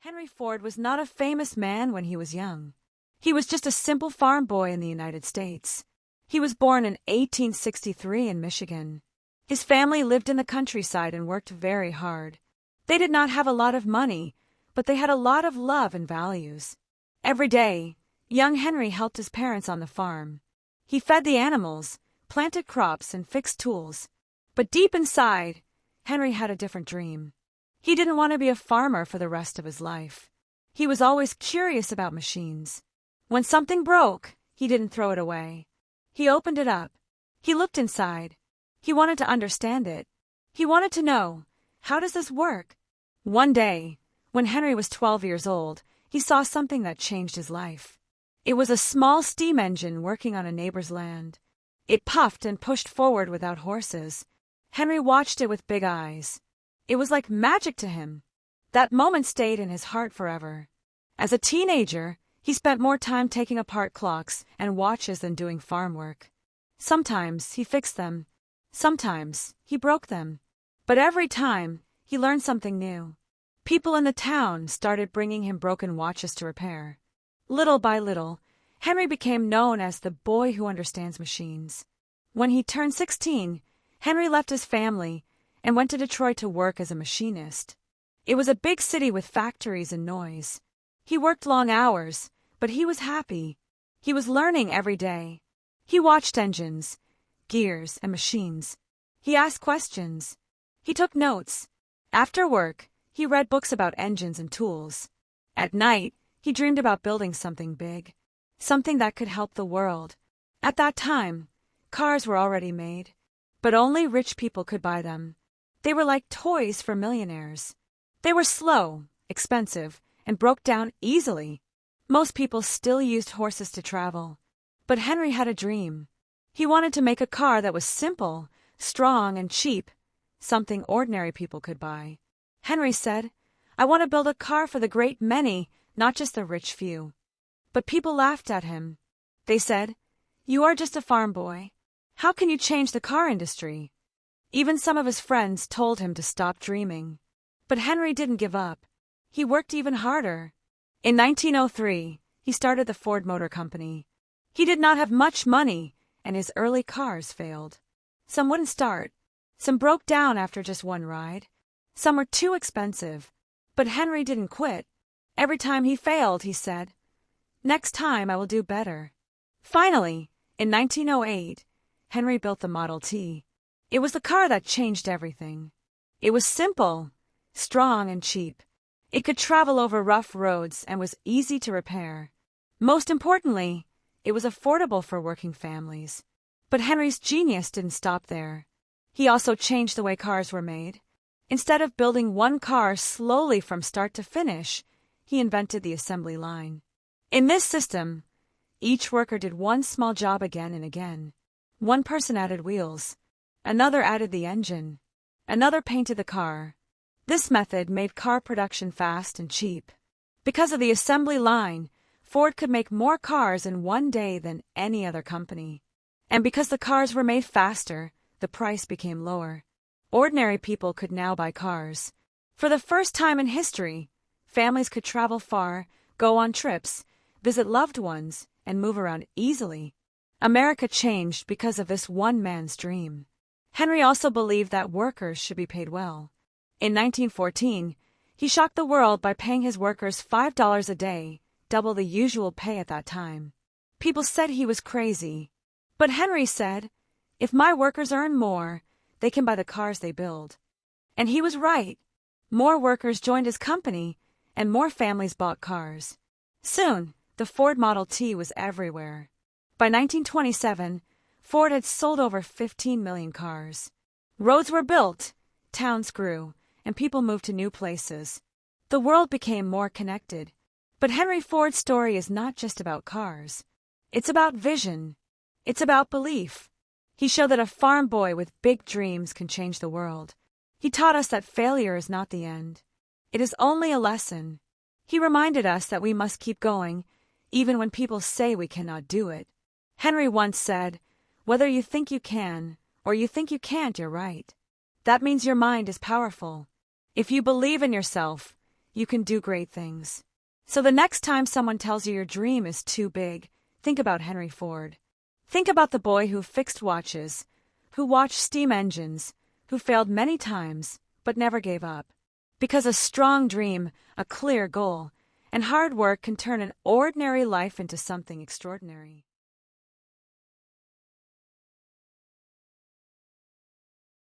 Henry Ford was not a famous man when he was young. He was just a simple farm boy in the United States. He was born in 1863 in Michigan. His family lived in the countryside and worked very hard. They did not have a lot of money, but they had a lot of love and values. Every day, young Henry helped his parents on the farm. He fed the animals, planted crops, and fixed tools. But deep inside, Henry had a different dream. He didn't want to be a farmer for the rest of his life. He was always curious about machines. When something broke, he didn't throw it away. He opened it up. He looked inside. He wanted to understand it. He wanted to know, how does this work? One day, when Henry was 12 years old, he saw something that changed his life. It was a small steam engine working on a neighbor's land. It puffed and pushed forward without horses. Henry watched it with big eyes. It was like magic to him. That moment stayed in his heart forever. As a teenager, he spent more time taking apart clocks and watches than doing farm work. Sometimes he fixed them. Sometimes he broke them. But every time, he learned something new. People in the town started bringing him broken watches to repair. Little by little, Henry became known as the boy who understands machines. When he turned 16, Henry left his family and went to Detroit to work as a machinist. It was a big city with factories and noise. He worked long hours, but he was happy. He was learning every day. He watched engines, gears, and machines. He asked questions. He took notes. After work, he read books about engines and tools. At night, he dreamed about building something big, something that could help the world. At that time, cars were already made, but only rich people could buy them. They were like toys for millionaires. They were slow, expensive, and broke down easily. Most people still used horses to travel. But Henry had a dream. He wanted to make a car that was simple, strong, and cheap, something ordinary people could buy. Henry said, "I want to build a car for the great many, not just the rich few." But people laughed at him. They said, "You are just a farm boy. How can you change the car industry?" Even some of his friends told him to stop dreaming. But Henry didn't give up. He worked even harder. In 1903, he started the Ford Motor Company. He did not have much money, and his early cars failed. Some wouldn't start. Some broke down after just one ride. Some were too expensive. But Henry didn't quit. Every time he failed, he said, "Next time I will do better." Finally, in 1908, Henry built the Model T. It was the car that changed everything. It was simple, strong, and cheap. It could travel over rough roads and was easy to repair. Most importantly, it was affordable for working families. But Henry's genius didn't stop there. He also changed the way cars were made. Instead of building one car slowly from start to finish, he invented the assembly line. In this system, each worker did one small job again and again. One person added wheels. Another added the engine. Another painted the car. This method made car production fast and cheap. Because of the assembly line, Ford could make more cars in one day than any other company. And because the cars were made faster, the price became lower. Ordinary people could now buy cars. For the first time in history, families could travel far, go on trips, visit loved ones, and move around easily. America changed because of this one man's dream. Henry also believed that workers should be paid well. In 1914, he shocked the world by paying his workers $5 a day, double the usual pay at that time. People said he was crazy. But Henry said, "If my workers earn more, they can buy the cars they build." And he was right. More workers joined his company, and more families bought cars. Soon, the Ford Model T was everywhere. By 1927, Ford had sold over 15 million cars. Roads were built, towns grew, and people moved to new places. The world became more connected. But Henry Ford's story is not just about cars. It's about vision. It's about belief. He showed that a farm boy with big dreams can change the world. He taught us that failure is not the end. It is only a lesson. He reminded us that we must keep going, even when people say we cannot do it. Henry once said, "Whether you think you can, or you think you can't, you're right. That means your mind is powerful. If you believe in yourself, you can do great things. So the next time someone tells you your dream is too big, think about Henry Ford. Think about the boy who fixed watches, who watched steam engines, who failed many times, but never gave up. Because a strong dream, a clear goal, and hard work can turn an ordinary life into something extraordinary.